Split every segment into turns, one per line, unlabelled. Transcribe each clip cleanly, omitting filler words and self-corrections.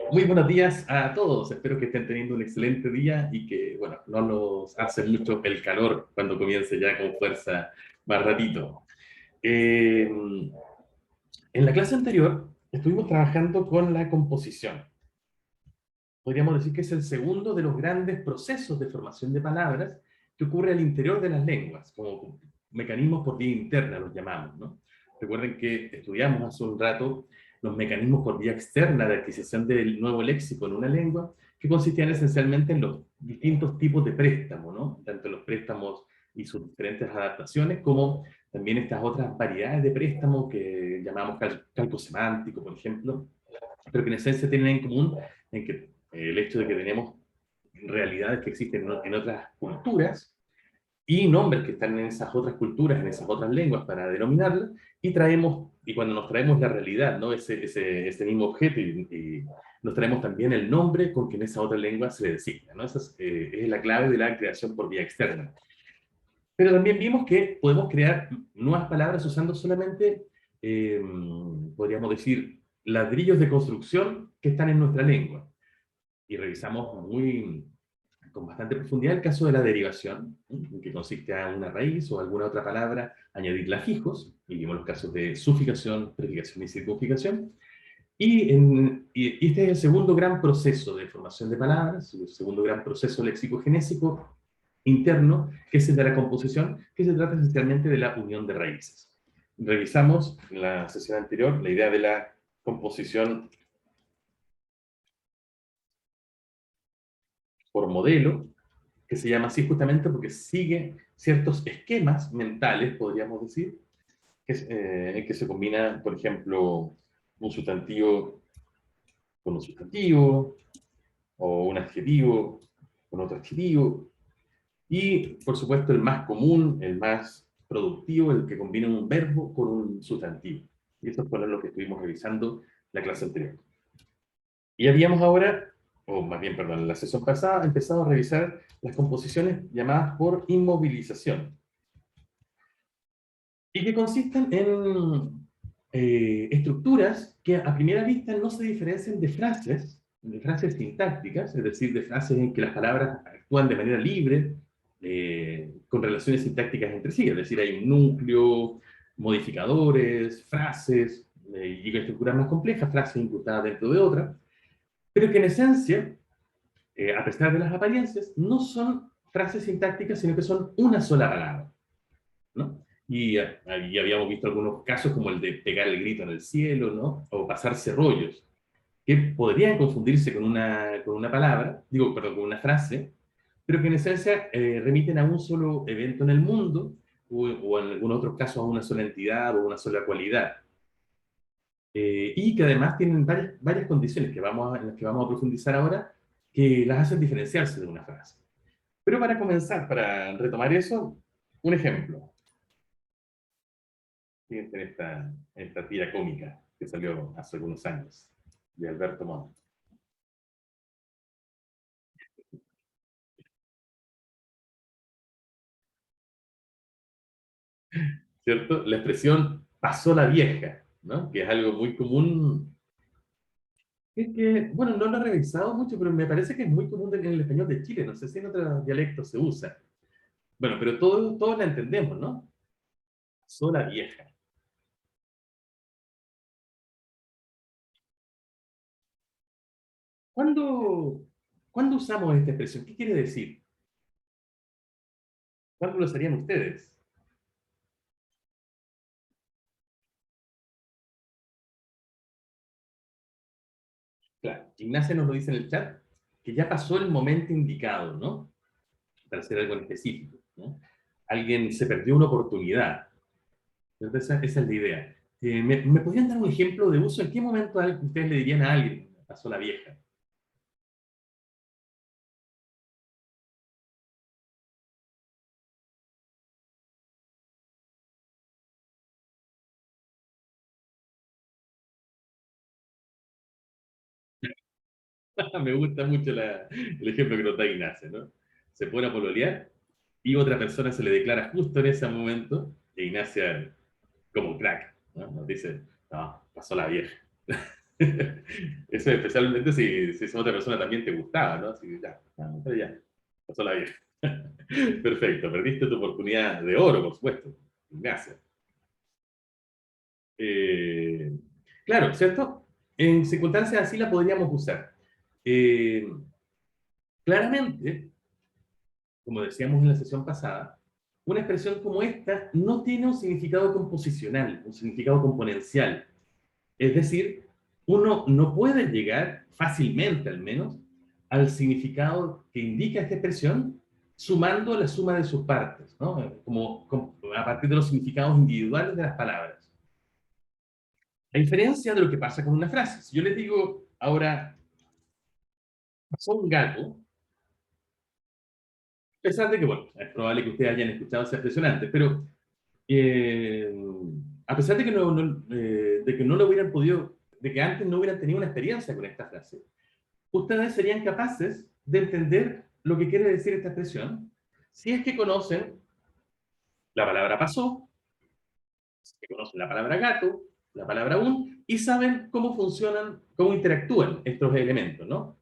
Muy buenos días a todos. Espero que estén teniendo un excelente día y que, bueno, no nos hace mucho el calor cuando comience ya con fuerza más ratito. En la clase anterior estuvimos trabajando con la composición. Podríamos decir que es el segundo de los grandes procesos de formación de palabras que ocurre al interior de las lenguas, como mecanismos por vía interna los llamamos, ¿no? Recuerden que estudiamos hace un rato los mecanismos por vía externa de adquisición del nuevo léxico en una lengua, que consistían esencialmente en los distintos tipos de préstamo, ¿no? Tanto los préstamos y sus diferentes adaptaciones, como también estas otras variedades de préstamo que llamamos calco semántico, por ejemplo, pero que en esencia tienen en común en que el hecho de que tenemos realidades que existen en otras culturas y nombres que están en esas otras culturas, en esas otras lenguas para denominarlas, y cuando nos traemos la realidad, ¿no? Ese mismo objeto, y nos traemos también el nombre con que en esa otra lengua se le designa, ¿no? Esa es la clave de la creación por vía externa. Pero también vimos que podemos crear nuevas palabras usando solamente, eh, podríamos decir, ladrillos de construcción que están en nuestra lengua. Y revisamos con bastante profundidad el caso de la derivación, en que consiste a una raíz o alguna otra palabra añadirla a fijos, y vimos los casos de sufijación, prefijación y circunfijación. Y este es el segundo gran proceso de formación de palabras, el segundo gran proceso léxico-genésico interno, que es el de la composición, que se trata esencialmente de la unión de raíces. Revisamos en la sesión anterior la idea de la composición por modelo, que se llama así justamente porque sigue ciertos esquemas mentales, podríamos decir, en que se combina, por ejemplo, un sustantivo con un sustantivo, o un adjetivo con otro adjetivo, y por supuesto el más común, el más productivo, el que combina un verbo con un sustantivo. Y eso fue lo que estuvimos revisando la clase anterior. Y habíamos ahora, o más bien, perdón, en la sesión pasada, empezado a revisar las composiciones llamadas por inmovilización, y que consisten en estructuras que a primera vista no se diferencian de frases sintácticas, es decir, de frases en que las palabras actúan de manera libre, con relaciones sintácticas entre sí, es decir, hay un núcleo, modificadores, frases, y estructuras más complejas, frases incrustadas dentro de otras, pero que en esencia, a pesar de las apariencias, no son frases sintácticas, sino que son una sola palabra, ¿no? Y habíamos visto algunos casos como el de pegar el grito en el cielo, ¿no? O pasarse rollos, que podrían confundirse con una palabra, digo, perdón, con una frase, pero que en esencia remiten a un solo evento en el mundo, o en algunos otros casos a una sola entidad o una sola cualidad. Y que además tienen varias condiciones en las que vamos a profundizar ahora, que las hacen diferenciarse de una frase. Pero para comenzar, para retomar eso, un ejemplo. Fíjense en esta tira cómica que salió hace algunos años, de Alberto Montt. ¿Cierto? La expresión pasó la vieja, ¿no? Que es algo muy común. Es que, bueno, no lo he revisado mucho, pero me parece que es muy común en el español de Chile. No sé si en otros dialectos se usa. Bueno, pero todos la entendemos, ¿no? Pasó la vieja. ¿Cuándo, ¿Cuándo usamos esta expresión? ¿Qué quiere decir? ¿Cuándo lo usarían ustedes? Claro, Ignacia nos lo dice en el chat, que ya pasó el momento indicado, ¿no? Para hacer algo en específico, ¿no? Alguien se perdió una oportunidad. Entonces, esa es la idea. ¿Me podrían dar un ejemplo de uso? ¿En qué momento ustedes le dirían a alguien, pasó la vieja? Me gusta mucho el ejemplo que nos da Ignacia, ¿no? Se pone a pololear y otra persona se le declara justo en ese momento, e Ignacia, como un crack, ¿no? Nos dice, no, pasó la vieja. Eso especialmente si esa otra persona también te gustaba, ¿no? Así que ya, pero ya, pasó la vida. Perfecto, perdiste tu oportunidad de oro, por supuesto. Gracias. Eh, claro, ¿cierto? En circunstancias así la podríamos usar. Eh, claramente, como decíamos en la sesión pasada, una expresión como esta no tiene un significado composicional, un significado componencial. Es decir, uno no puede llegar fácilmente, al menos, al significado que indica esta expresión sumando la suma de sus partes, ¿no? Como a partir de los significados individuales de las palabras. A diferencia de lo que pasa con una frase. Si yo les digo ahora, pasó un gato, a pesar de que, bueno, es probable que ustedes hayan escuchado esa expresión antes, pero eh, a pesar de que de que no lo hubieran podido, de que antes no hubieran tenido una experiencia con esta frase, ustedes serían capaces de entender lo que quiere decir esta expresión si es que conocen la palabra pasó, si es que conocen la palabra gato, la palabra un, y saben cómo funcionan, cómo interactúan estos elementos, ¿no?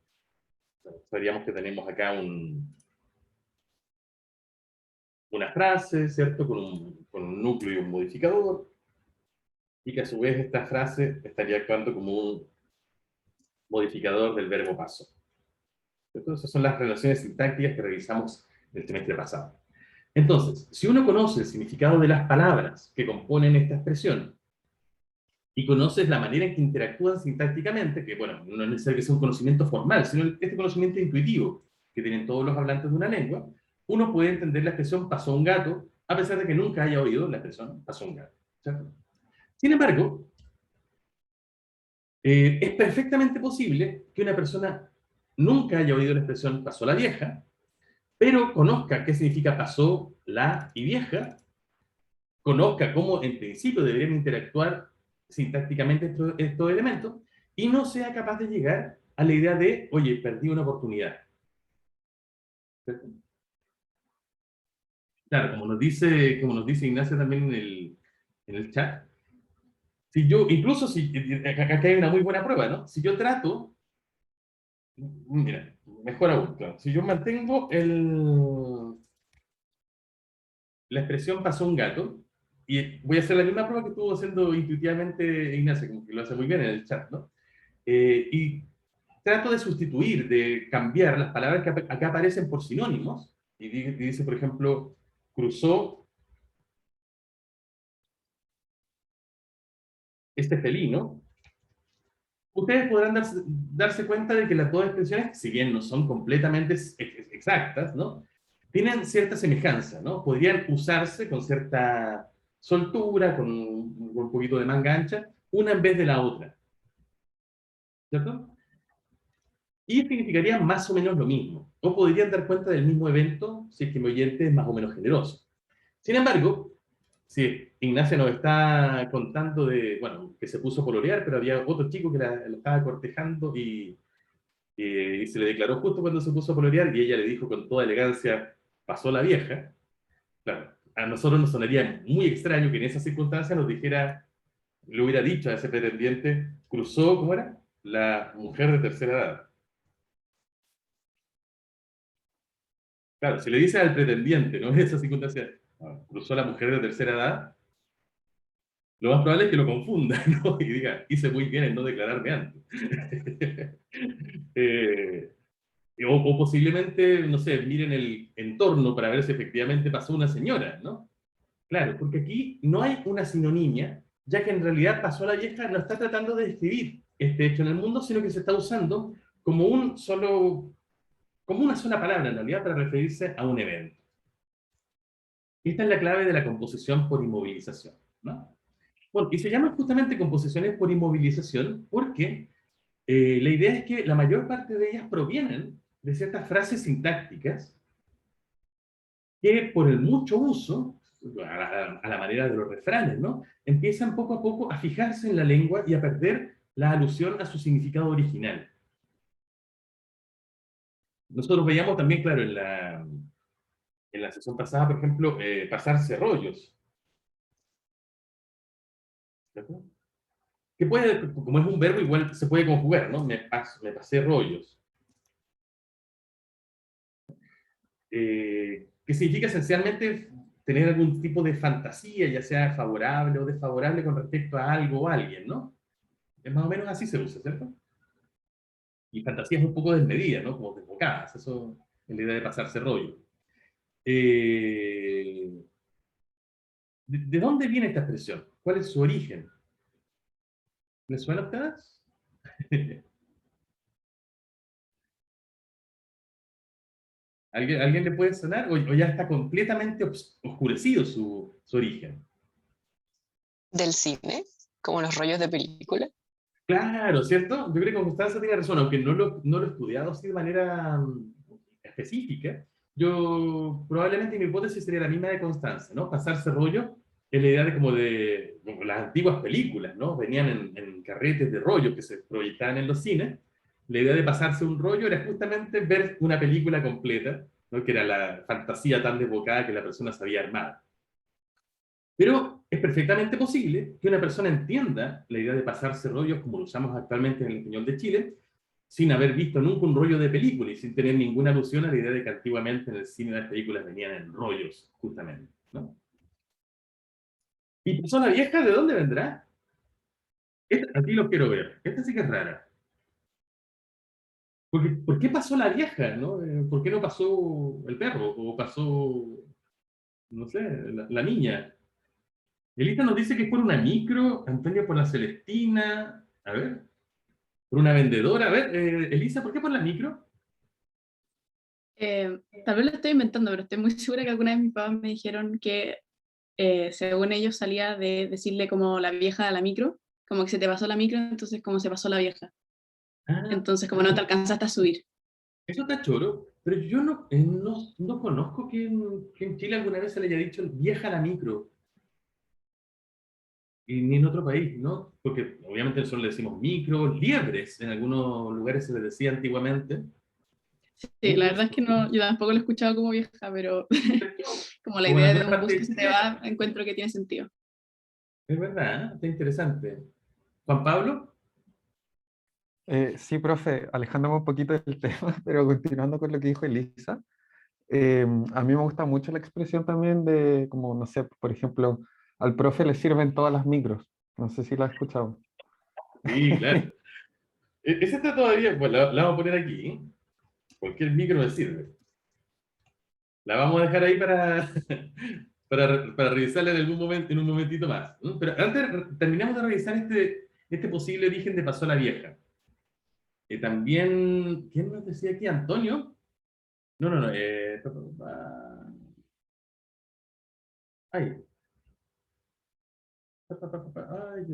Sabríamos que tenemos acá una frase, ¿cierto? Con un núcleo y un modificador, y que a su vez esta frase estaría actuando como un modificador del verbo pasó. Entonces, esas son las relaciones sintácticas que revisamos el trimestre pasado. Entonces, si uno conoce el significado de las palabras que componen esta expresión y conoces la manera en que interactúan sintácticamente, que bueno, no es necesario que sea un conocimiento formal, sino este conocimiento intuitivo que tienen todos los hablantes de una lengua, uno puede entender la expresión pasó un gato, a pesar de que nunca haya oído la expresión pasó un gato. ¿Cierto? Sin embargo, es perfectamente posible que una persona nunca haya oído la expresión pasó la vieja, pero conozca qué significa pasó la y vieja, conozca cómo en principio deberían interactuar sintácticamente estos elementos y no sea capaz de llegar a la idea de, oye, perdí una oportunidad. ¿Cierto? Claro, como nos dice Ignacio también en el chat, si yo, incluso si, acá hay una muy buena prueba, ¿no? Si yo trato, mira, mejor aún, claro, si yo mantengo la expresión pasó un gato, y voy a hacer la misma prueba que estuvo haciendo intuitivamente Ignacio, como que lo hace muy bien en el chat, ¿no? Y trato de sustituir, de cambiar las palabras que acá aparecen por sinónimos, y dice, por ejemplo, cruzó este felino, ustedes podrán darse cuenta de que las dos expresiones, si bien no son completamente exactas, ¿no? Tienen cierta semejanza, ¿no? Podrían usarse con cierta soltura, con un poquito de manga ancha, una en vez de la otra, ¿cierto? Y significaría más o menos lo mismo. O podrían dar cuenta del mismo evento si es que mi oyente es más o menos generoso. Sin embargo, si Ignacia nos está contando de, bueno, que se puso a pololear, pero había otro chico que lo estaba cortejando y se le declaró justo cuando se puso a pololear y ella le dijo con toda elegancia, pasó la vieja. Claro, a nosotros nos sonaría muy extraño que en esa circunstancia nos dijera, le hubiera dicho a ese pretendiente, cruzó, ¿cómo era? La mujer de tercera edad. Claro, si le dice al pretendiente, ¿no? En esa circunstancia, cruzó la mujer de tercera edad, lo más probable es que lo confunda, ¿no? Y diga, hice muy bien en no declararme antes. eh, o posiblemente, no sé, miren el entorno para ver si efectivamente pasó una señora, ¿no? Claro, porque aquí no hay una sinonimia, ya que en realidad pasó la vieja no está tratando de describir este hecho en el mundo, sino que se está usando como como una sola palabra en realidad para referirse a un evento. Esta es la clave de la composición por inmovilización, ¿no? Bueno, y se llaman justamente composiciones por inmovilización porque la idea es que la mayor parte de ellas provienen de ciertas frases sintácticas que por el mucho uso, a la manera de los refranes, ¿no? Empiezan poco a poco a fijarse en la lengua y a perder la alusión a su significado original. Nosotros veíamos también, claro, en la sesión pasada, por ejemplo, pasarse rollos, ¿cierto? que puede, como es un verbo, igual se puede conjugar, ¿no? Me pasé rollos. Que significa esencialmente tener algún tipo de fantasía, ya sea favorable o desfavorable con respecto a algo o alguien, ¿no? Es más o menos así se usa, ¿cierto? Y fantasías un poco desmedidas, ¿no? Como desbocadas, eso es la idea de pasarse rollo. Eh, ¿De dónde viene esta expresión? ¿Cuál es su origen? ¿Les suena a ustedes? ¿Alguien le puede sonar? ¿O ya está completamente oscurecido su origen?
Del cine, como los rollos de película.
Claro, ¿cierto? Yo creo que Constanza tiene razón, aunque no lo he estudiado así de manera específica. Yo, probablemente mi hipótesis sería la misma de Constanza, ¿no? Pasarse rollo es la idea de como las antiguas películas, ¿no? Venían en carretes de rollo que se proyectaban en los cines. La idea de pasarse un rollo era justamente ver una película completa, ¿no? Que era la fantasía tan desbocada que la persona sabía armar. Pero es perfectamente posible que una persona entienda la idea de pasarse rollos como lo usamos actualmente en el español de Chile, sin haber visto nunca un rollo de película y sin tener ninguna alusión a la idea de que antiguamente en el cine las películas venían en rollos, justamente, ¿no? ¿Y persona vieja de dónde vendrá? Aquí lo quiero ver. Esta sí que es rara. Porque, ¿por qué pasó la vieja, no? ¿Por qué no pasó el perro? O pasó, no sé, la niña. Elisa nos dice que es por una micro, Antonio por la Celestina. A ver. Por una vendedora. A ver, Elisa, ¿por qué por la micro?
Tal vez lo estoy inventando, pero estoy muy segura que alguna vez mis papás me dijeron que según ellos salía de decirle como la vieja a la micro, como que se te pasó la micro, entonces como se pasó la vieja.
Ah,
Entonces como no te alcanzaste a subir.
eso está choro, pero yo no conozco que en Chile alguna vez se le haya dicho vieja a la micro, y ni en otro país, ¿no? Porque obviamente nosotros le decimos micro, liebres, en algunos lugares se les decía antiguamente.
Sí, la verdad es que no, yo tampoco lo he escuchado como vieja, pero como la
Como en
idea de
alguna
un
parte
bus
de
que se te
Chile,
va, encuentro que tiene sentido.
es verdad, ¿eh? Está interesante. Juan Pablo,
Sí, profe, alejándome un poquito del tema, pero continuando con lo que dijo Elisa, a mí me gusta mucho la expresión también de, como, no sé, por ejemplo, al profe le sirven todas las micros. No sé si la has escuchado.
sí, claro. Ese está todavía, bueno, la vamos a poner aquí, ¿eh? Cualquier micro me sirve. La vamos a dejar ahí para revisarla en algún momento, en un momentito más, ¿no? Pero antes terminamos de revisar este posible origen de Pasó la Vieja. También, ¿quién nos decía aquí? ¿Antonio? No, no, no. Ay. Ay,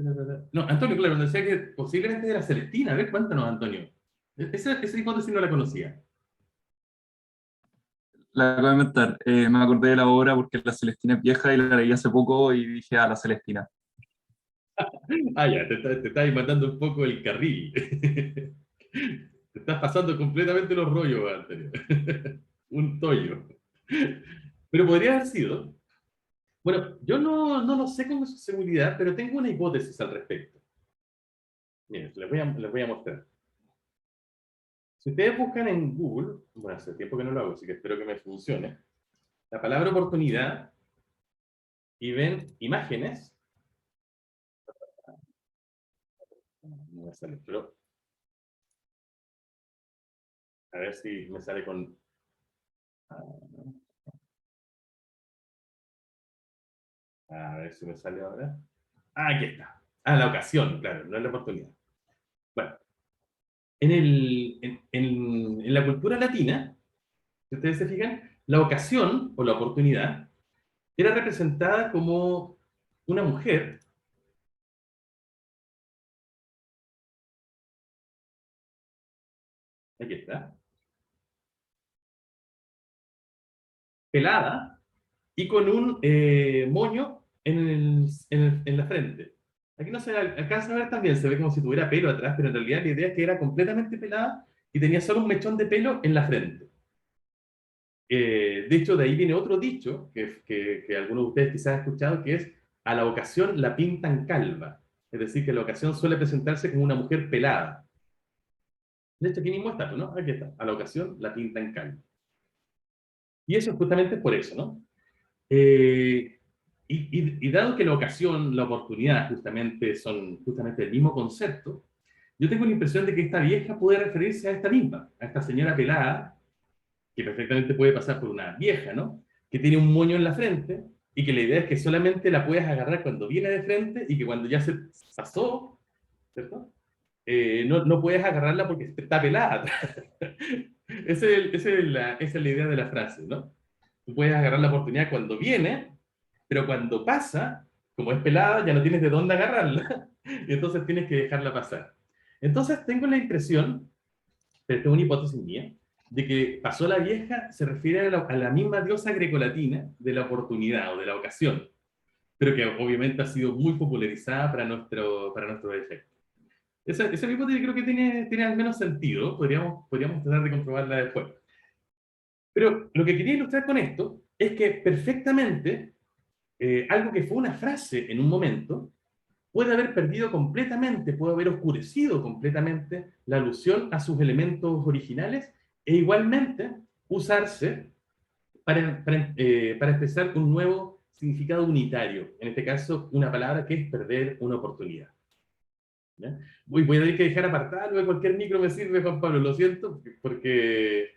no, Antonio, claro, nos decía que posiblemente era Celestina. A ver, cuéntanos, Antonio. Esa hipótesis no la conocía.
La acabo de inventar. Me acordé de la obra porque la Celestina es vieja y la leí hace poco y dije, la Celestina.
Ah, ya, te estás mandando un poco el carril. Te estás pasando completamente los rollos, Antonio. Un tollo. Pero podría haber sido. Bueno, yo no lo sé con seguridad, pero tengo una hipótesis al respecto. Miren, les voy a mostrar. Si ustedes buscan en Google, bueno, hace tiempo que no lo hago, así que espero que me funcione, la palabra oportunidad y ven imágenes, no me sale, pero a ver si me sale con... A ver si me sale ahora. Ah, aquí está. Ah, la ocasión, claro, no es la oportunidad. Bueno, en la cultura latina, si ustedes se fijan, la ocasión o la oportunidad era representada como una mujer, aquí está, pelada y con un moño en la frente. Aquí no se alcanza a ver también, se ve como si tuviera pelo atrás, pero en realidad la idea es que era completamente pelada y tenía solo un mechón de pelo en la frente. De hecho, de ahí viene otro dicho que algunos de ustedes quizás han escuchado, que es a la ocasión la pintan calva. Es decir, que la ocasión suele presentarse como una mujer pelada. De hecho, aquí mismo está, ¿no? Aquí está. A la ocasión la pinta en cal. Y eso es justamente por eso, ¿no? Y dado que la ocasión, la oportunidad, justamente son justamente el mismo concepto, yo tengo la impresión de que esta vieja puede referirse a esta misma, a esta señora pelada, que perfectamente puede pasar por una vieja, ¿no? Que tiene un moño en la frente y que la idea es que solamente la puedes agarrar cuando viene de frente y que cuando ya se pasó, ¿cierto? No puedes agarrarla porque está pelada. Esa es la idea de la frase, ¿no? Tú puedes agarrar la oportunidad cuando viene, pero cuando pasa, como es pelada, ya no tienes de dónde agarrarla, y entonces tienes que dejarla pasar. Entonces tengo la impresión, pero esta es una hipótesis mía, de que pasó la vieja se refiere a la misma diosa grecolatina de la oportunidad o de la ocasión, pero que obviamente ha sido muy popularizada para nuestro efecto. Esa hipótesis creo que tiene al menos sentido, podríamos tratar de comprobarla después. Pero lo que quería ilustrar con esto es que perfectamente algo que fue una frase en un momento puede haber perdido completamente, puede haber oscurecido completamente la alusión a sus elementos originales e igualmente usarse para expresar un nuevo significado unitario, en este caso una palabra que es perder una oportunidad. ¿Ya? Voy a tener que dejar apartado de cualquier micro me sirve, Juan Pablo, lo siento, porque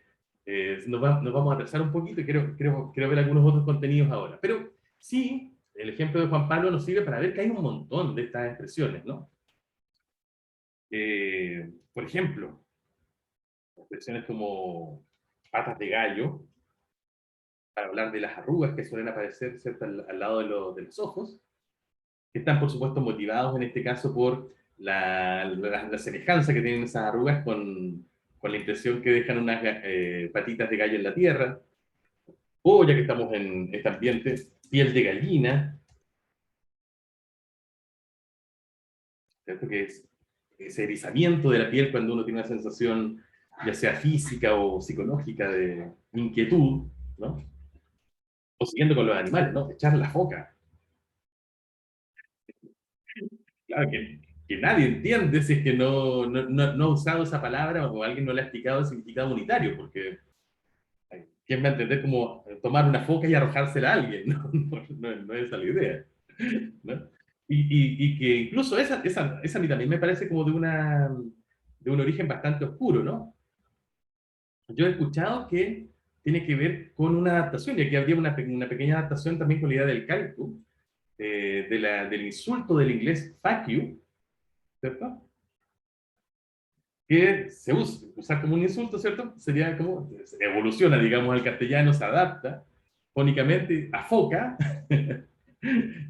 nos vamos a atrasar un poquito y quiero ver algunos otros contenidos ahora. Pero sí, el ejemplo de Juan Pablo nos sirve para ver que hay un montón de estas expresiones, ¿no? Por ejemplo, expresiones como patas de gallo, para hablar de las arrugas que suelen aparecer, ¿cierto?, al lado de los ojos, que están, por supuesto, motivados en este caso por la semejanza que tienen esas arrugas con la impresión que dejan unas patitas de gallo en la tierra, o ya que estamos en este ambiente, piel de gallina, ¿cierto? Que es ese erizamiento de la piel cuando uno tiene una sensación, ya sea física o psicológica, de inquietud, ¿no? O siguiendo con los animales, ¿no? Echar la foca. Claro que nadie entiende si es que no ha usado esa palabra o alguien no le ha explicado el significado unitario, porque ¿quién va a entender como tomar una foca y arrojársela a alguien? No es esa la idea, ¿no? Y que incluso esa a mí también me parece como de un origen bastante oscuro, ¿no? Yo he escuchado que tiene que ver con una adaptación, y aquí habría una pequeña adaptación también con la idea del calco, del insulto del inglés fuck you, ¿cierto? Que se usa como un insulto, ¿cierto? Sería como, evoluciona, digamos, al castellano, se adapta fónicamente a foca,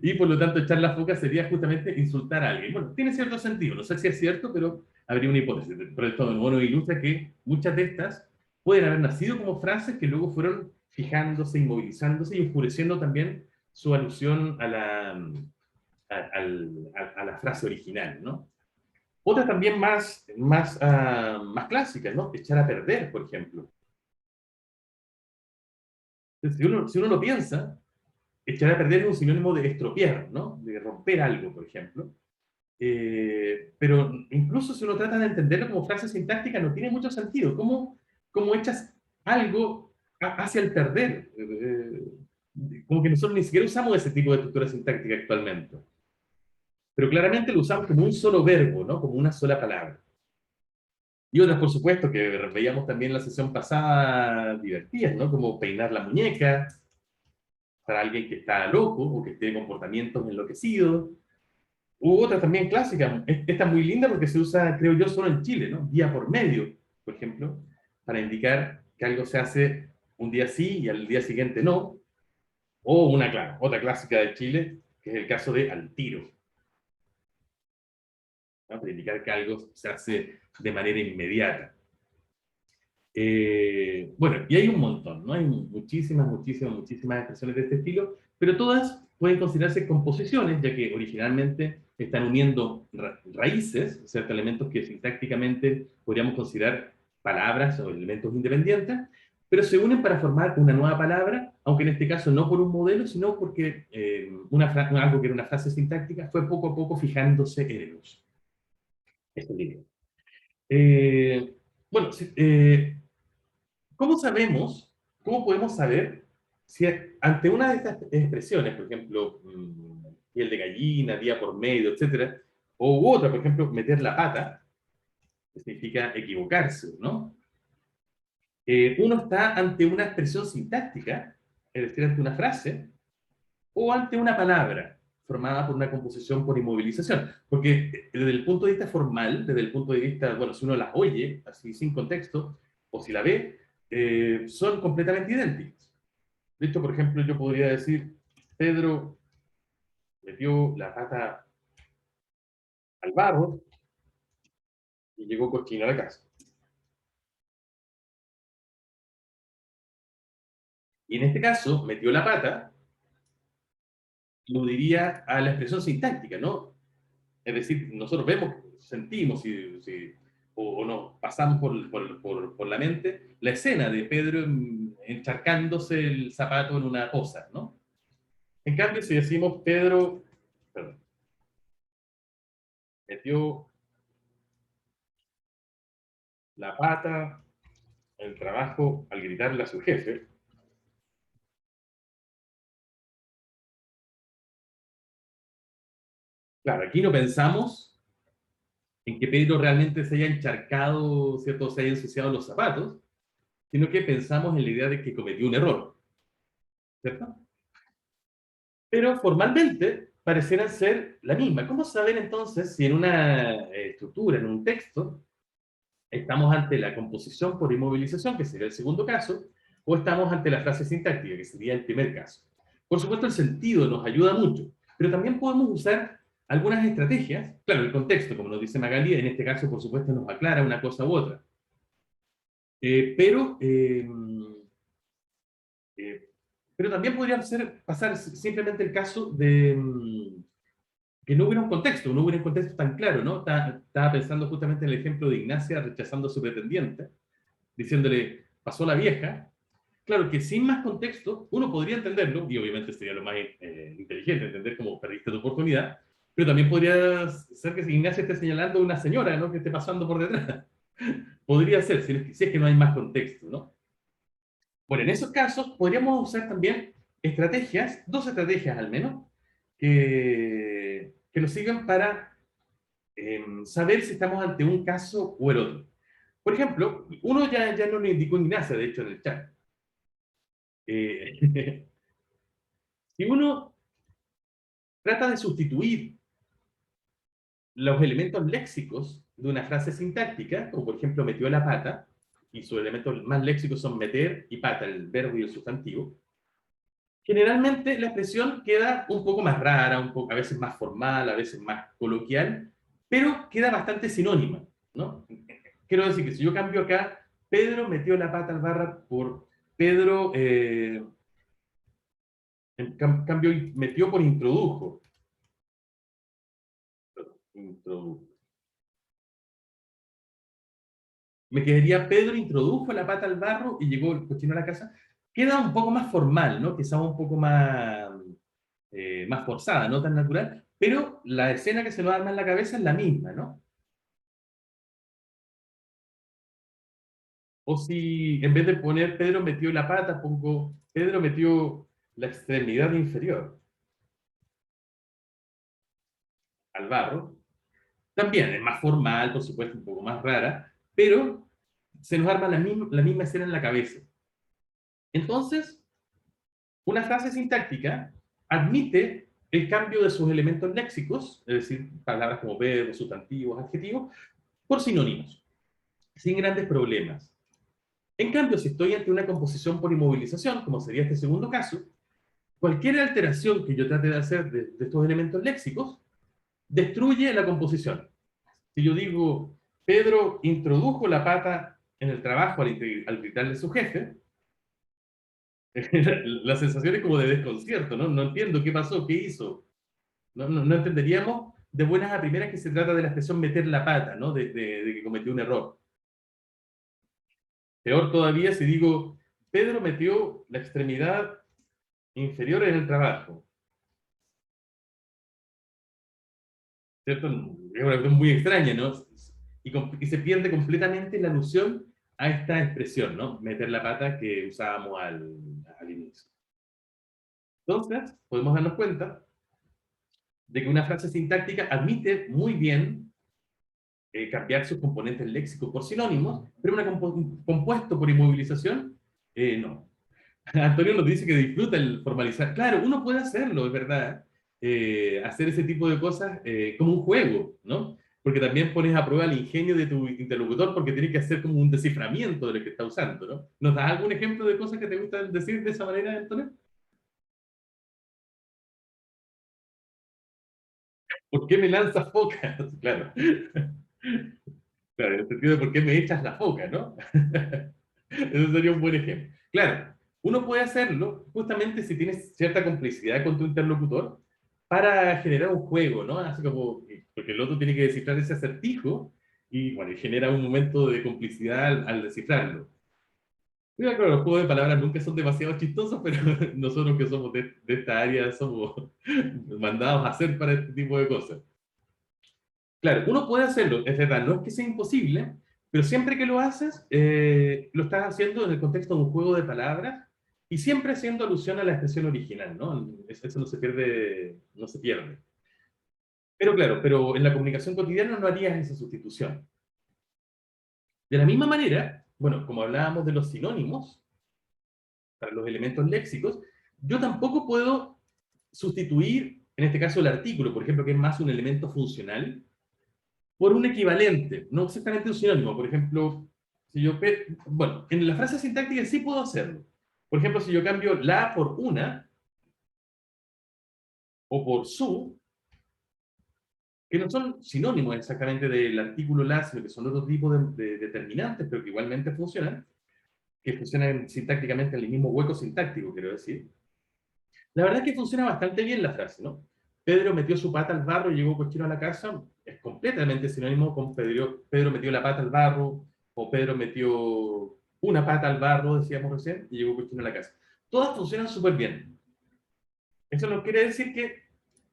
y por lo tanto echar la foca sería justamente insultar a alguien. Bueno, tiene cierto sentido, no sé si es cierto, pero habría una hipótesis. Pero esto nos ilustra que muchas de estas pueden haber nacido como frases que luego fueron fijándose, inmovilizándose y oscureciendo también su alusión a la frase original, ¿no? Otras también más clásicas, ¿no? Echar a perder, por ejemplo. Si uno lo piensa, echar a perder es un sinónimo de estropear, ¿no? De romper algo, por ejemplo. Pero incluso si uno trata de entenderlo como frase sintáctica, no tiene mucho sentido. ¿Cómo echas algo hacia el perder? Como que nosotros ni siquiera usamos ese tipo de estructura sintáctica actualmente. Pero claramente lo usamos como un solo verbo, ¿no? Como una sola palabra. Y otras, por supuesto, que veíamos también en la sesión pasada, divertidas, ¿no? Como peinar la muñeca, para alguien que está loco o que tiene comportamientos enloquecidos. U otras también clásicas. Esta es muy linda porque se usa, creo yo, solo en Chile, ¿no? Día por medio, por ejemplo, para indicar que algo se hace un día sí y al día siguiente no. O otra clásica de Chile, que es el caso de al tiro, ¿no? Para indicar que algo se hace de manera inmediata. Bueno, y hay un montón, ¿no? Hay muchísimas expresiones de este estilo, pero todas pueden considerarse composiciones, ya que originalmente están uniendo raíces, ¿cierto? Elementos que sintácticamente podríamos considerar palabras o elementos independientes, pero se unen para formar una nueva palabra, aunque en este caso no por un modelo, sino porque algo que era una frase sintáctica fue poco a poco fijándose en el uso. Esto es lindo. Bueno, cómo podemos saber si ante una de estas expresiones, por ejemplo, piel de gallina, día por medio, etcétera, o otra, por ejemplo, meter la pata, que significa equivocarse, ¿no? Uno está ante una expresión sintáctica, es decir, ante una frase, o ante una palabra formada por una composición por inmovilización. Porque desde el punto de vista formal, desde el punto de vista, bueno, si uno las oye, así sin contexto, o si la ve, son completamente idénticas. De hecho, por ejemplo, yo podría decir, Pedro metió la pata al barro y llegó cochino a la casa. Y en este caso, metió la pata, lo diría a la expresión sintáctica, ¿no? Es decir, nosotros vemos, sentimos o nos pasamos por la mente la escena de Pedro encharcándose el zapato en una poza, ¿no? En cambio, si decimos Pedro, perdón, metió la pata en el trabajo al gritarle a su jefe, claro, aquí no pensamos en que Pedro realmente se haya encharcado, ¿cierto? Se haya ensuciado los zapatos, sino que pensamos en la idea de que cometió un error, ¿cierto? Pero formalmente parecieran ser la misma. ¿Cómo saber entonces si en una estructura, en un texto, estamos ante la composición por inmovilización, que sería el segundo caso, o estamos ante la frase sintáctica, que sería el primer caso? Por supuesto, el sentido nos ayuda mucho, pero también podemos usar algunas estrategias. Claro, el contexto, como nos dice Magali, en este caso, por supuesto, nos aclara una cosa u otra. Pero también podría pasar simplemente el caso de que no hubiera un contexto, no hubiera un contexto tan claro, ¿no? Estaba pensando justamente en el ejemplo de Ignacia rechazando a su pretendiente, diciéndole, pasó la vieja. Claro que sin más contexto, uno podría entenderlo, y obviamente sería lo más inteligente entender cómo perdiste tu oportunidad, pero también podría ser que Ignacia esté señalando a una señora, ¿no? Que esté pasando por detrás. Podría ser, si es que no hay más contexto, ¿no? Bueno, en esos casos podríamos usar también estrategias, dos estrategias al menos, que nos sirven para saber si estamos ante un caso o el otro. Por ejemplo, uno ya nos lo indicó Ignacia, de hecho, en el chat. Si uno trata de sustituir los elementos léxicos de una frase sintáctica, como por ejemplo metió la pata, y sus elementos más léxicos son meter y pata, el verbo y el sustantivo, generalmente la expresión queda un poco más rara, a veces más formal, a veces más coloquial, pero queda bastante sinónima, ¿no? Quiero decir que si yo cambio acá, Pedro metió la pata al barra por Pedro, en cambio metió por introdujo. Introdujo. Me quedaría Pedro introdujo la pata al barro y llegó el cochino a la casa. Queda un poco más formal, ¿no? Quizá un poco más forzada, no tan natural, pero la escena que se nos arma en la cabeza es la misma, ¿no? O si en vez de poner Pedro metió la pata, pongo Pedro metió la extremidad inferior al barro. También es más formal, por supuesto, un poco más rara, pero se nos arma la misma escena en la cabeza. Entonces, una frase sintáctica admite el cambio de sus elementos léxicos, es decir, palabras como verbos, sustantivos, adjetivos, por sinónimos, sin grandes problemas. En cambio, si estoy ante una composición por inmovilización, como sería este segundo caso, cualquier alteración que yo trate de hacer de estos elementos léxicos destruye la composición. Si yo digo, Pedro introdujo la pata en el trabajo al gritarle a su jefe, la sensación es como de desconcierto, ¿no? No entiendo qué pasó, qué hizo. No entenderíamos de buenas a primeras que se trata de la expresión meter la pata, ¿no? De que cometió un error. Peor todavía si digo, Pedro metió la extremidad inferior en el trabajo. ¿Cierto? Es una cuestión muy extraña, ¿no? Y se pierde completamente la alusión a esta expresión, ¿no? Meter la pata que usábamos al inicio. Entonces, podemos darnos cuenta de que una frase sintáctica admite muy bien cambiar sus componentes léxicos por sinónimos, pero un compuesto por inmovilización, no. Antonio nos dice que disfruta el formalizar. Claro, uno puede hacerlo, es verdad. Hacer ese tipo de cosas como un juego, ¿no? Porque también pones a prueba el ingenio de tu interlocutor porque tienes que hacer como un desciframiento de lo que está usando, ¿no? ¿Nos das algún ejemplo de cosas que te gusta decir de esa manera, Antonio? ¿Por qué me lanzas focas? Claro. Claro, en el sentido de por qué me echas la foca, ¿no? Ese sería un buen ejemplo. Claro, uno puede hacerlo justamente si tienes cierta complicidad con tu interlocutor para generar un juego, ¿no? Así como, porque el otro tiene que descifrar ese acertijo y, bueno, y genera un momento de complicidad al descifrarlo. Y claro, los juegos de palabras nunca son demasiado chistosos, pero nosotros que somos de esta área somos mandados a hacer para este tipo de cosas. Claro, uno puede hacerlo, es verdad, no es que sea imposible, pero siempre que lo haces, lo estás haciendo en el contexto de un juego de palabras y siempre haciendo alusión a la expresión original, ¿no? Eso no se pierde, no se pierde. Pero claro, pero en la comunicación cotidiana no harías esa sustitución. De la misma manera, bueno, como hablábamos de los sinónimos, para los elementos léxicos, yo tampoco puedo sustituir, en este caso el artículo, por ejemplo, que es más un elemento funcional, por un equivalente, no exactamente un sinónimo. Por ejemplo, si yo, bueno, en la frase sintáctica sí puedo hacerlo. Por ejemplo, si yo cambio la por una, o por su, que no son sinónimos exactamente del artículo la, sino que son otro tipo de determinantes, pero que igualmente funcionan, que funcionan sintácticamente en el mismo hueco sintáctico, quiero decir. La verdad es que funciona bastante bien la frase, ¿no? Pedro metió su pata al barro y llegó cochino a la casa, es completamente sinónimo con Pedro metió la pata al barro, o Pedro metió una pata al barro, decíamos recién, y llegó cochino a la casa. Todas funcionan súper bien. Eso nos quiere decir que,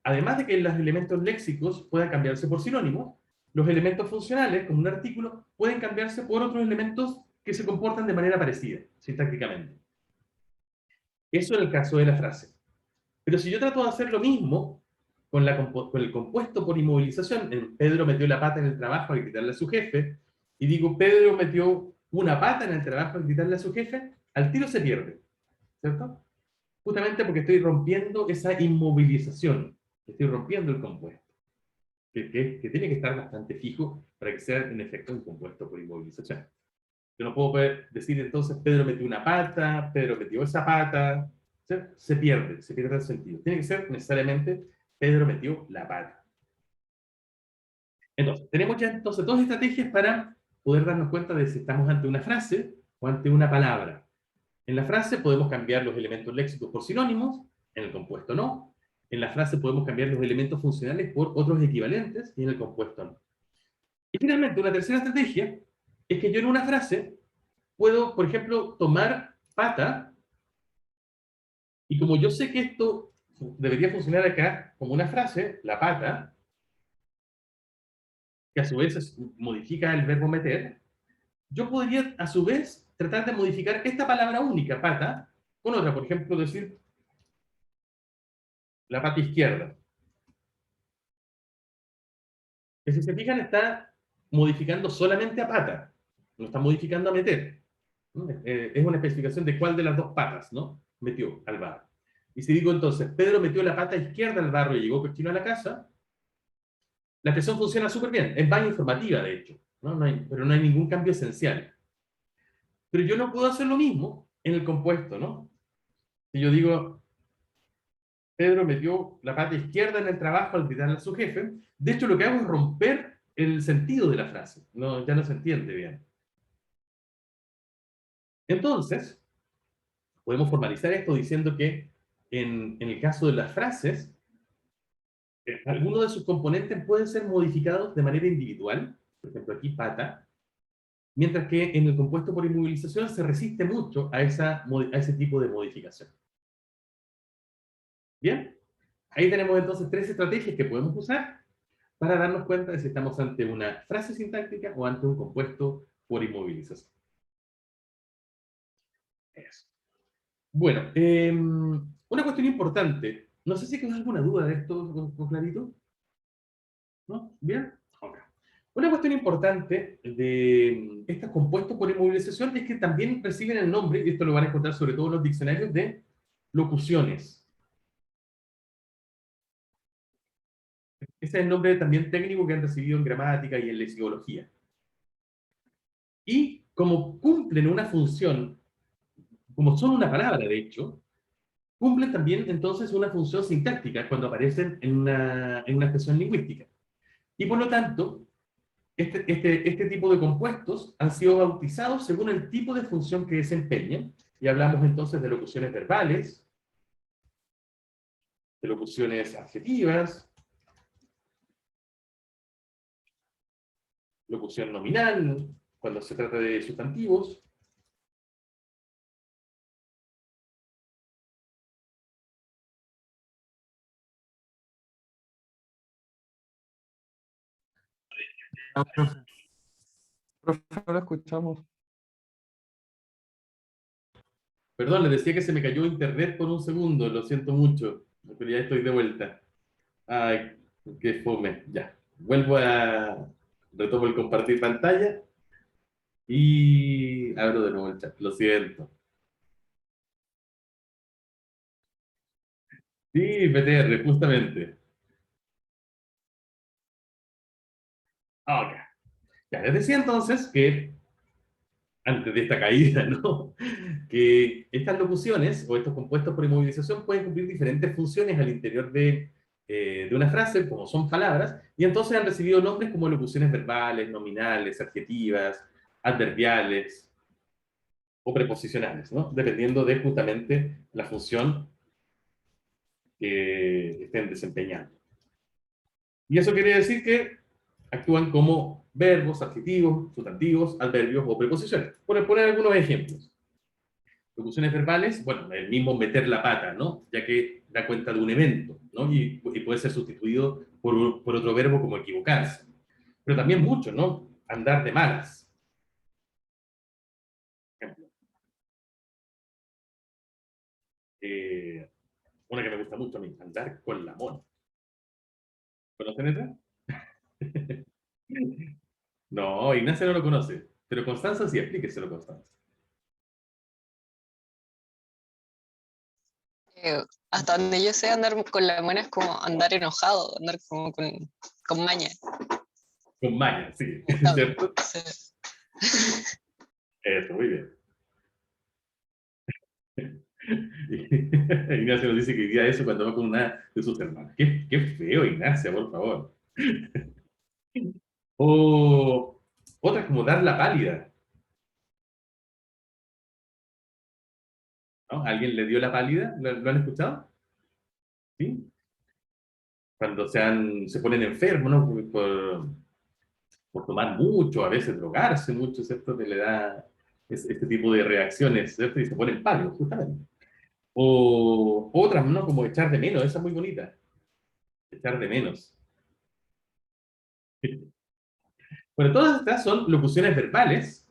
además de que los elementos léxicos puedan cambiarse por sinónimos, los elementos funcionales, como un artículo, pueden cambiarse por otros elementos que se comportan de manera parecida, sintácticamente. Eso en el caso de la frase. Pero si yo trato de hacer lo mismo con el compuesto por inmovilización, Pedro metió la pata en el trabajo al gritarle a su jefe, y digo, Pedro metió una pata en el trabajo al gritarle a su jefe, al tiro se pierde, ¿cierto? Justamente porque estoy rompiendo esa inmovilización, estoy rompiendo el compuesto, que tiene que estar bastante fijo para que sea en efecto un compuesto por inmovilización. Yo no puedo decir entonces Pedro metió una pata, Pedro metió esa pata, se pierde el sentido. Tiene que ser necesariamente Pedro metió la pata. Entonces, tenemos ya entonces dos estrategias para poder darnos cuenta de si estamos ante una frase o ante una palabra. En la frase podemos cambiar los elementos léxicos por sinónimos, en el compuesto no. En la frase podemos cambiar los elementos funcionales por otros equivalentes y en el compuesto no. Y finalmente, una tercera estrategia es que yo en una frase puedo, por ejemplo, tomar pata, y como yo sé que esto debería funcionar acá como una frase, la pata, que a su vez modifica el verbo meter, yo podría a su vez tratar de modificar esta palabra única, pata, con otra, por ejemplo, decir la pata izquierda. Que si se fijan está modificando solamente a pata, no está modificando a meter. ¿No? Es una especificación de cuál de las dos patas, ¿no? Metió al barro. Y si digo entonces, Pedro metió la pata izquierda al barro y llegó cochino a la casa, la expresión funciona súper bien, es más informativa de hecho, ¿no? Pero no hay ningún cambio esencial. Pero yo no puedo hacer lo mismo en el compuesto, ¿no? Si yo digo, Pedro metió la pata izquierda en el trabajo al gritarle a su jefe, de hecho lo que hago es romper el sentido de la frase, no, ya no se entiende bien. Entonces, podemos formalizar esto diciendo que en el caso de las frases, algunos de sus componentes pueden ser modificados de manera individual, por ejemplo aquí pata, mientras que en el compuesto por inmovilización se resiste mucho a ese tipo de modificación. Bien, ahí tenemos entonces 3 estrategias que podemos usar para darnos cuenta de si estamos ante una frase sintáctica o ante un compuesto por inmovilización. Eso. Bueno, una cuestión importante. No sé si quedó alguna duda de esto con clarito. ¿No? ¿Bien? Ok. Una cuestión importante de estos compuestos por inmovilización es que también reciben el nombre, y esto lo van a encontrar sobre todo en los diccionarios, de locuciones. Ese es el nombre también técnico que han recibido en gramática y en lexicología. Y como cumplen una función, como son una palabra de hecho, cumplen también entonces una función sintáctica cuando aparecen en una expresión lingüística. Y por lo tanto, este tipo de compuestos han sido bautizados según el tipo de función que desempeñan. Y hablamos entonces de locuciones verbales, de locuciones adjetivas, locución nominal, cuando se trata de sustantivos.
Profe, no lo escuchamos.
Perdón, les decía que se me cayó internet por un segundo, lo siento mucho, pero ya estoy de vuelta. Ay, qué fome, ya. Retomo el compartir pantalla y abro de nuevo el chat, lo siento. Sí, PTR, justamente. Ok. Ya les decía entonces que, antes de esta caída, ¿no? Que estas locuciones o estos compuestos por inmovilización pueden cumplir diferentes funciones al interior de una frase, como son palabras, y entonces han recibido nombres como locuciones verbales, nominales, adjetivas, adverbiales o preposicionales, ¿no? Dependiendo de justamente la función que estén desempeñando. Y eso quiere decir que actúan como verbos, adjetivos, sustantivos, adverbios o preposiciones. Por poner algunos ejemplos. Locuciones verbales, bueno, el mismo meter la pata, ¿no? Ya que da cuenta de un evento, ¿no? Y puede ser sustituido por otro verbo como equivocarse. Pero también mucho, ¿no? Andar de malas. Ejemplo. Una que me gusta mucho a mí, andar con la mona. ¿Conocen esa? No, Ignacia no lo conoce. Pero Constanza sí, explíqueselo, Constanza.
Hasta donde yo sé, andar con la mona es como andar enojado, andar como con maña.
Con maña, sí,
Enojado.
¿cierto?
Sí.
Eso, muy bien. Ignacia nos dice que diría eso cuando va con una de sus hermanas. Qué feo, Ignacia, por favor. O otra como dar la pálida, ¿no? ¿Alguien le dio la pálida? ¿Lo han escuchado? ¿Sí? Cuando se ponen enfermos, ¿no? Por tomar mucho, a veces drogarse mucho, ¿cierto? Que le da este tipo de reacciones, ¿cierto? Y se ponen pálidos, justamente. O otras, ¿no? Como echar de menos, esa es muy bonita. Echar de menos. Bueno, todas estas son locuciones verbales,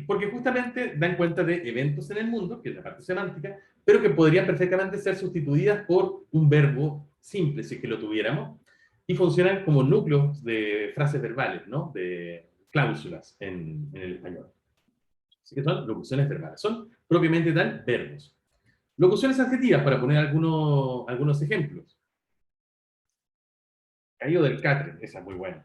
porque justamente dan cuenta de eventos en el mundo, que es la parte semántica, pero que podrían perfectamente ser sustituidas por un verbo simple, si es que lo tuviéramos, y funcionan como núcleos de frases verbales, ¿no? De cláusulas en el español. Así que son locuciones verbales, son propiamente tal verbos. Locuciones adjetivas, para poner algunos ejemplos. Caído del catre, esa es muy buena,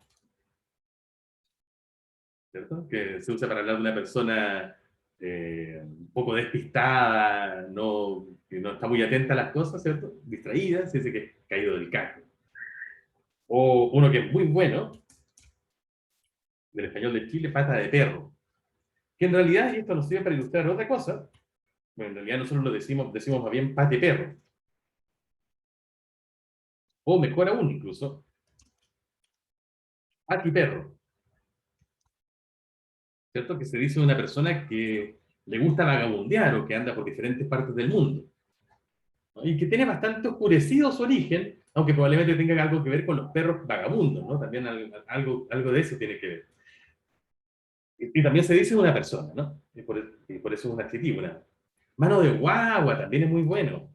¿cierto? Que se usa para hablar de una persona un poco despistada, que no está muy atenta a las cosas, ¿cierto? Distraída, se dice que es caído del catre. O uno que es muy bueno, del español de Chile, pata de perro. Que en realidad, y esto nos sirve para ilustrar otra cosa, bueno, en realidad nosotros lo decimos más bien pate perro. O mejor aún, incluso, Patiperro, ¿cierto? Que se dice de una persona que le gusta vagabundear o que anda por diferentes partes del mundo, ¿no? Y que tiene bastante oscurecido su origen, aunque probablemente tenga algo que ver con los perros vagabundos, ¿no? También algo de eso tiene que ver. Y también se dice de una persona, ¿no? Y por eso es un adjetivo. Una mano de guagua también es muy bueno,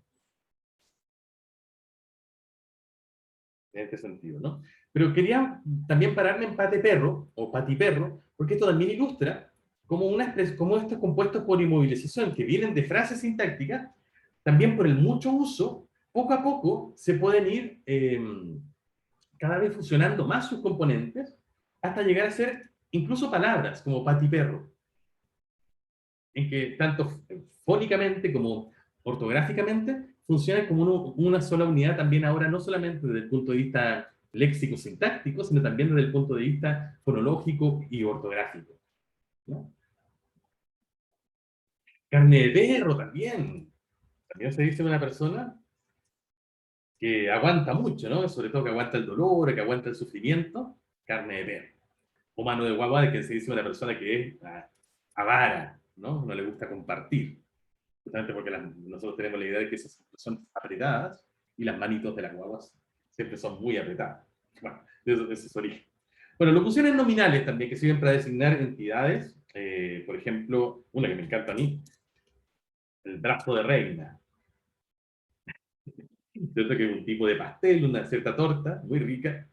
en este sentido, ¿no? Pero quería también pararme en pateperro o patiperro, porque esto también ilustra cómo estos compuestos por inmovilización que vienen de frases sintácticas, también por el mucho uso, poco a poco se pueden ir cada vez fusionando más sus componentes hasta llegar a ser incluso palabras como patiperro, en que tanto fónicamente como ortográficamente funcionan como una sola unidad también ahora, no solamente desde el punto de vista léxico-sintáctico, sino también desde el punto de vista fonológico y ortográfico, ¿no? Carne de perro también. También se dice de una persona que aguanta mucho, ¿no? Sobre todo que aguanta el dolor, que aguanta el sufrimiento. Carne de perro. O mano de guagua, de que se dice de una persona que es avara, ¿no? No le gusta compartir. Justamente porque nosotros tenemos la idea de que esas son apretadas y las manitos de las guaguas siempre son muy apretadas. Bueno, ese es su origen. Bueno, locuciones nominales también que sirven para designar entidades. Por ejemplo, una que me encanta a mí, el brazo de reina. ¿Cierto? Que es un tipo de pastel, una cierta torta, muy rica.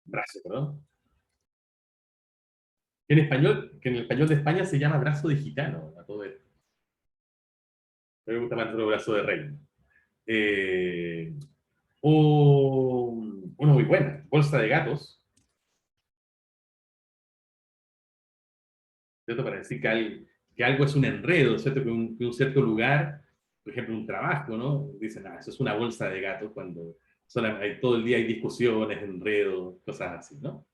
Brazo, perdón. Que en el español de España se llama brazo de gitano, a todo esto. Me gusta más el brazo de reina. O una muy buena, bolsa de gatos, ¿cierto? Para decir que algo es un enredo, ¿cierto? Que un cierto lugar, por ejemplo, un trabajo, ¿no? Dicen, eso es una bolsa de gatos cuando todo el día hay discusiones, enredos, cosas así, ¿no?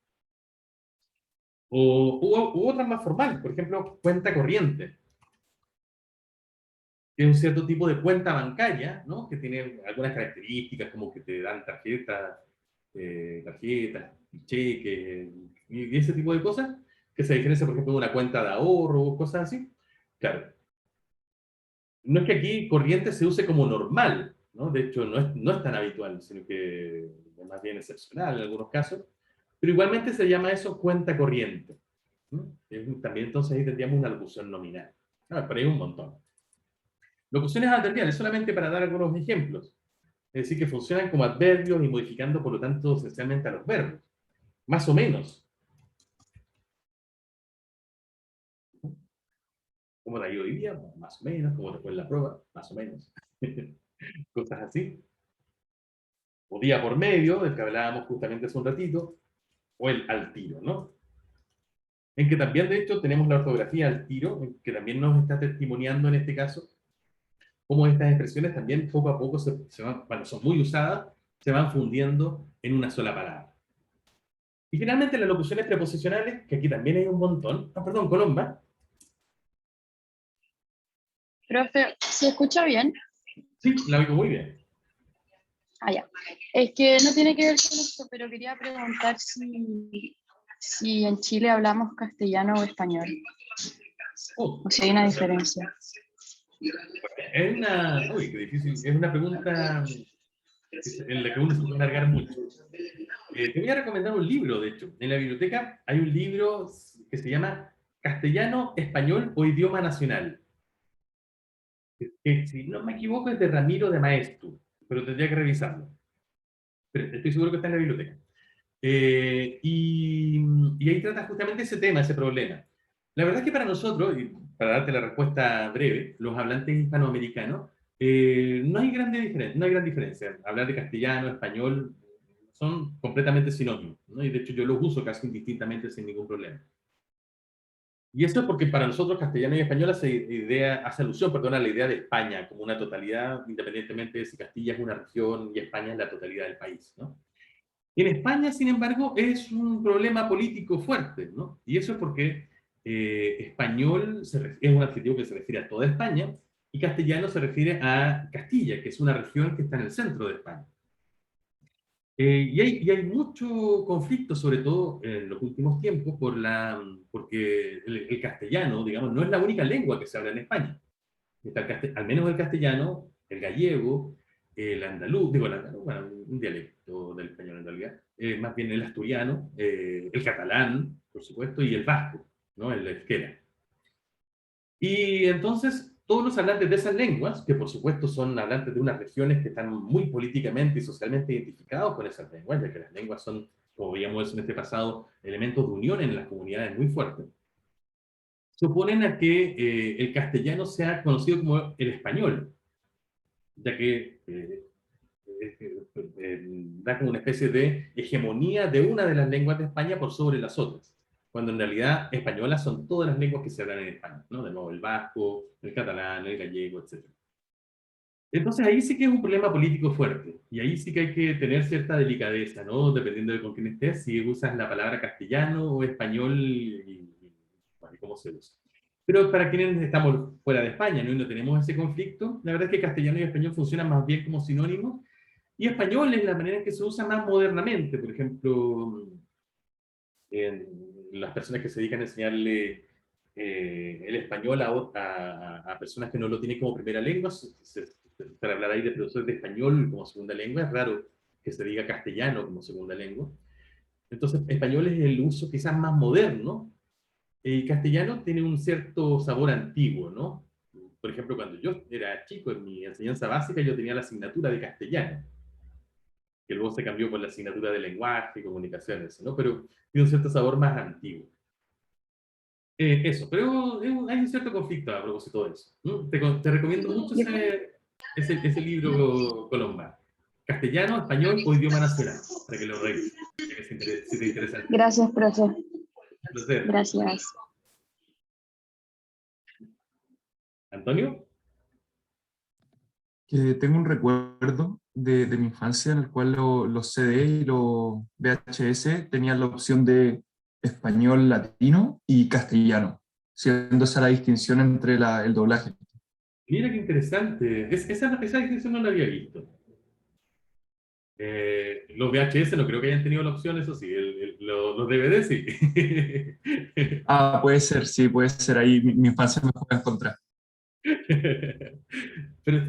U otras más formales, por ejemplo, cuenta corriente, que es un cierto tipo de cuenta bancaria, ¿no? Que tiene algunas características como que te dan tarjetas, cheques y ese tipo de cosas, que se diferencia, por ejemplo, de una cuenta de ahorro, cosas así. Claro, no es que aquí corriente se use como normal, ¿no? De hecho, no es tan habitual, sino que es más bien excepcional en algunos casos, pero igualmente se llama eso cuenta corriente, ¿no? También entonces ahí tendríamos una locución nominal. Pero hay un montón. Locuciones adverbiales, solamente para dar algunos ejemplos. Es decir, que funcionan como adverbios y modificando, por lo tanto, esencialmente a los verbos. Más o menos. ¿Cómo te ha ido hoy día? Más o menos. ¿Cómo te fue en la prueba? Más o menos. Cosas así. O día por medio, del que hablábamos justamente hace un ratito. O el al tiro, ¿no? En que también, de hecho, tenemos la ortografía al tiro, que también nos está testimoniando en este caso, cómo estas expresiones también poco a poco cuando son muy usadas, se van fundiendo en una sola palabra. Y finalmente las locuciones preposicionales, que aquí también hay un montón. Perdón, Colomba.
Profe, ¿se escucha bien?
Sí, la oigo muy bien.
Ah, ya. Es que no tiene que ver con esto, pero quería preguntar si en Chile hablamos castellano o español, o si hay una diferencia.
Uy, qué difícil. Es una pregunta en la que uno se puede alargar mucho. Te voy a recomendar un libro, de hecho. En la biblioteca hay un libro que se llama Castellano, Español o Idioma Nacional. Que, si no me equivoco, es de Ramiro de Maeztu, pero tendría que revisarlo. Pero estoy seguro que está en la biblioteca. Y ahí trata justamente ese tema, ese problema. La verdad es que para nosotros, y para darte la respuesta breve, los hablantes hispanoamericanos, no hay gran diferencia. Hablar de castellano, español, son completamente sinónimos, ¿no? Y de hecho yo los uso casi indistintamente sin ningún problema. Y esto es porque para nosotros castellano y español hace alusión, perdón, a la idea de España como una totalidad, independientemente de si Castilla es una región y España es la totalidad del país, ¿no? En España, sin embargo, es un problema político fuerte, ¿no? Y eso es porque español es un adjetivo que se refiere a toda España y castellano se refiere a Castilla, que es una región que está en el centro de España. Y hay mucho conflicto, sobre todo en los últimos tiempos, porque el castellano, digamos, no es la única lengua que se habla en España. Está al menos el castellano, el gallego, el andaluz, digo el andaluz, bueno, un dialecto del español en realidad, más bien el asturiano, el catalán, por supuesto, y el vasco, ¿no? El euskera. Y entonces, todos los hablantes de esas lenguas, que por supuesto son hablantes de unas regiones que están muy políticamente y socialmente identificados con esas lenguas, ya que las lenguas son, como veíamos en este pasado, elementos de unión en las comunidades muy fuertes, se oponen a que el castellano sea conocido como el español, ya que da como una especie de hegemonía de una de las lenguas de España por sobre las otras, cuando en realidad españolas son todas las lenguas que se hablan en España, ¿no? De nuevo, el vasco, el catalán, el gallego, etc. Entonces ahí sí que es un problema político fuerte, y ahí sí que hay que tener cierta delicadeza, ¿no? Dependiendo de con quién estés, si usas la palabra castellano o español bueno, y cómo se usa. Pero para quienes estamos fuera de España, ¿no? Y no tenemos ese conflicto, la verdad es que castellano y español funcionan más bien como sinónimos, y español es la manera en que se usa más modernamente. Por ejemplo, en las personas que se dedican a enseñarle el español a personas que no lo tienen como primera lengua, para hablar ahí de profesores de español como segunda lengua, es raro que se diga castellano como segunda lengua. Entonces, español es el uso quizás más moderno, y castellano tiene un cierto sabor antiguo, ¿no? Por ejemplo, cuando yo era chico, en mi enseñanza básica, yo tenía la asignatura de castellano, que luego se cambió por la asignatura de lenguaje y comunicaciones, ¿no? Pero tiene un cierto sabor más antiguo. Eso, pero hay un cierto conflicto a propósito de eso, ¿no? Te recomiendo mucho ese libro, Colomba. Castellano, español o idioma nacional, para que lo revises, si te interesa el tema.
Gracias, profe.
Un placer.
Gracias.
¿Antonio?
Que tengo un recuerdo de mi infancia en el cual los CD y los VHS tenían la opción de español latino y castellano, siendo esa la distinción entre el doblaje.
Mira qué interesante. Esa distinción no la había visto. Los VHS no creo que hayan tenido la opción, eso sí. Los DVD sí.
Ah, puede ser, sí, puede ser. Ahí mi infancia me juega en contra.
Pero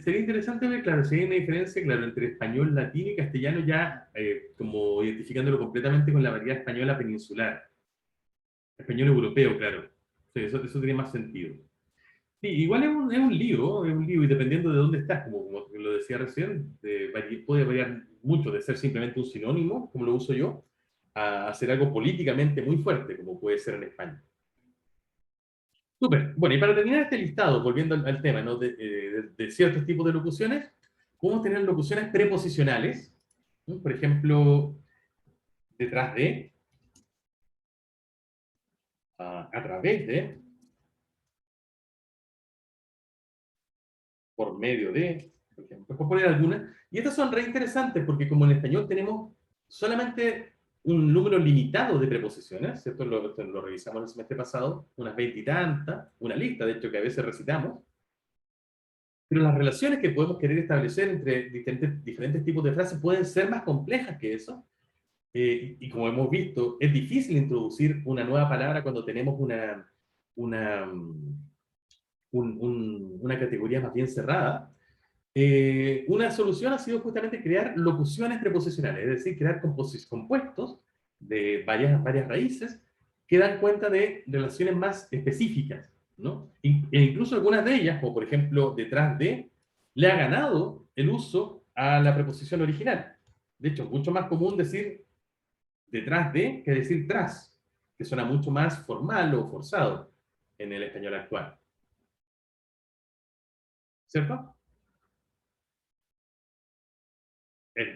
sería interesante ver, claro, si hay una diferencia, claro, entre español, latino y castellano, ya como identificándolo completamente con la variedad española peninsular. Español europeo, claro. Sí, eso tiene más sentido. Sí, igual es un lío, y dependiendo de dónde estás, como lo decía recién, puede variar mucho de ser simplemente un sinónimo, como lo uso yo, a ser algo políticamente muy fuerte, como puede ser en España. Súper. Bueno, y para terminar este listado, volviendo al tema, ¿no? de ciertos tipos de locuciones, podemos tener locuciones preposicionales, ¿no? Por ejemplo, detrás de, a través de, por medio de, por ejemplo, por poner algunas. Y estas son re interesantes porque como en español tenemos solamente un número limitado de preposiciones, ¿cierto? Lo revisamos el semestre pasado, unas 20 y tantas, una lista de hecho que a veces recitamos, pero las relaciones que podemos querer establecer entre diferentes tipos de frases pueden ser más complejas que eso. Y como hemos visto, es difícil introducir una nueva palabra cuando tenemos una, una categoría más bien cerrada. Una solución ha sido justamente crear locuciones preposicionales, es decir, crear compuestos de varias raíces que dan cuenta de relaciones más específicas, ¿no? E incluso algunas de ellas, como por ejemplo detrás de, le ha ganado el uso a la preposición original. De hecho, es mucho más común decir detrás de que decir tras, que suena mucho más formal o forzado en el español actual. ¿Cierto?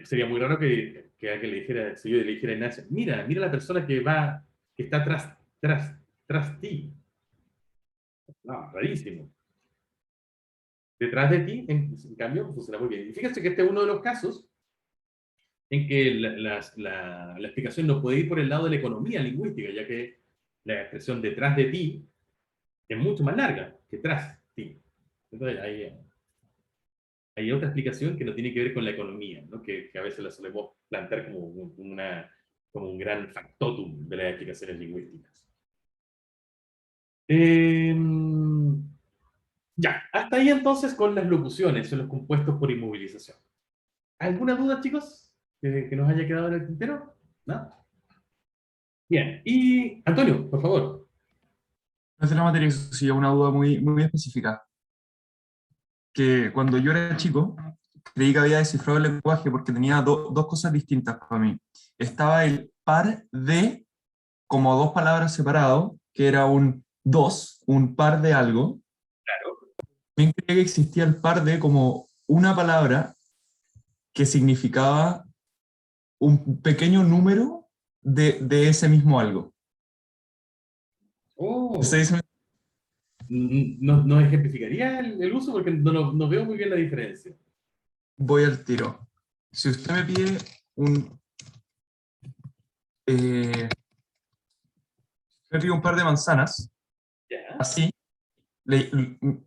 Sería muy raro que alguien le dijera, si yo le dijera a Ignacio, mira la persona que está tras ti. No, rarísimo. Detrás de ti, en cambio, funciona muy bien. Y fíjense que este es uno de los casos en que la explicación no puede ir por el lado de la economía lingüística, ya que la expresión detrás de ti es mucho más larga que tras ti. Entonces, ahí Hay otra explicación que no tiene que ver con la economía, ¿no? Que a veces la solemos plantear como, como un gran factotum de las explicaciones lingüísticas. Ya, hasta ahí entonces con las locuciones, son los compuestos por inmovilización. ¿Alguna duda, chicos? Que nos haya quedado en el tintero? ¿No? Bien, y Antonio, por favor.
No es de la materia, sí, una duda muy, muy específica. Que cuando yo era chico, creí que había descifrado el lenguaje porque tenía dos cosas distintas para mí. Estaba el par de, como dos palabras separadas, que era un dos, un par de algo.
Claro.
También creía que existía el par de como una palabra que significaba un pequeño número de ese mismo algo.
Oh,
Entonces,
¿no ejemplificaría el uso? Porque no veo muy bien la diferencia.
voy al tiro. Si usted me pide un par de manzanas,
¿Ya?
así,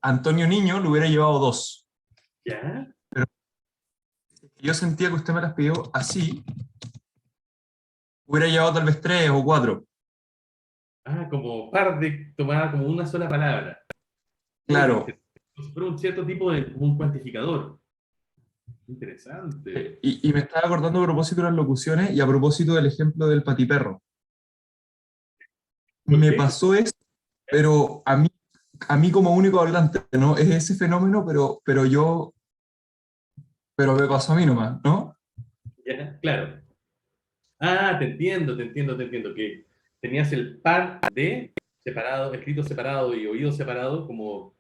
Antonio Niño le hubiera llevado dos.
¿Ya?
Yo sentía que usted me las pidió así, hubiera llevado tal vez 3 o 4.
Ah, como par de, tomada como una sola palabra.
Claro.
Por un cierto tipo de, como un cuantificador. Interesante.
Y me estaba acordando a propósito de las locuciones y a propósito del ejemplo del patiperro.
¿Por
Me
qué?
pasó eso, pero a mí como único hablante, ¿no? Es ese fenómeno, pero me pasó a mí nomás, ¿no?
¿Ya? Claro. Ah, te entiendo. Que tenías el par de separado, escrito separado y oído separado, como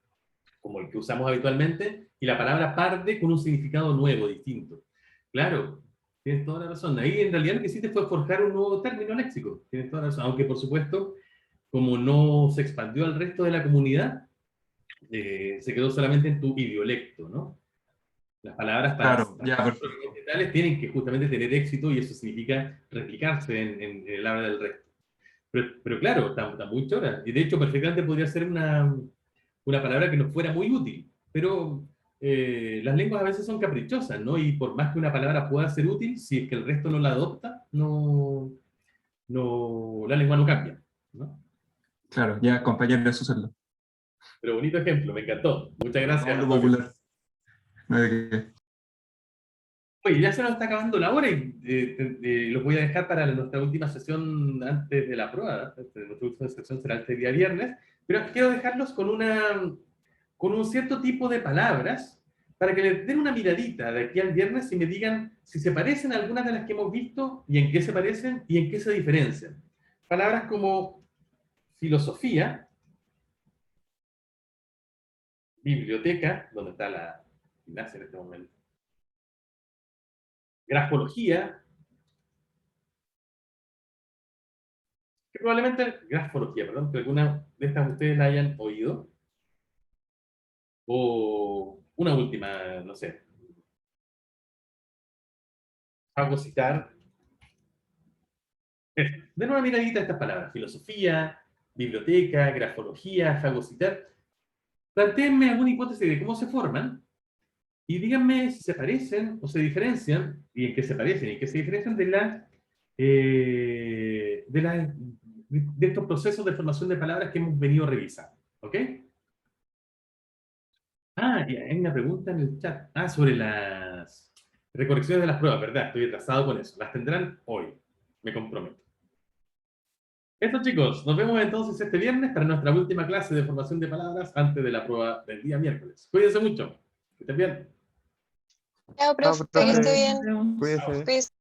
el que usamos habitualmente, y la palabra parte con un significado nuevo, distinto. Claro, tienes toda la razón. Ahí en realidad lo que hiciste fue forjar un nuevo término léxico. Tienes toda la razón. Aunque por supuesto, como no se expandió al resto de la comunidad, se quedó solamente en tu idiolecto, ¿no? Las palabras para
Claro, ya, perfecto.
tales tienen que justamente tener éxito y eso significa replicarse en el habla del resto. Pero claro, está muy chora. Y de hecho, perfectamente podría ser una palabra que nos fuera muy útil. Pero las lenguas a veces son caprichosas, ¿no? Y por más que una palabra pueda ser útil, si es que el resto no la adopta, la lengua no cambia, ¿no?
Claro, ya, compañero, eso es lo
Pero bonito ejemplo, me encantó. Muchas gracias, Antonio.
popular. No hay de qué.
Oye, ya se nos está acabando la hora y los voy a dejar para nuestra última sesión antes de la prueba. Nuestra última sesión será este día viernes, pero quiero dejarlos con un cierto tipo de palabras para que les den una miradita de aquí al viernes y me digan si se parecen a algunas de las que hemos visto y en qué se parecen y en qué se diferencian. Palabras como filosofía, biblioteca, donde está la gimnasia en este momento, grafología, que probablemente, grafología, perdón, que alguna de estas ustedes la hayan oído, o una última, no sé, hago citar. Den una miradita a estas palabras, filosofía, biblioteca, grafología, fagocitar. Plantéenme alguna hipótesis de cómo se forman y díganme si se parecen o se diferencian, y en qué se parecen y en qué se diferencian de estos procesos de formación de palabras que hemos venido revisando. ¿Ok? Ah, y hay una pregunta en el chat. Ah, sobre las recorrecciones de las pruebas, ¿verdad? Estoy atrasado con eso. Las tendrán hoy, me comprometo. Esto, chicos, nos vemos entonces este viernes para nuestra última clase de formación de palabras antes de la prueba del día miércoles. Cuídense mucho. Que estén bien.
Chao, profe, que
profe.
esté bien.
Nos vemos.
Cuídese.
Cuídese.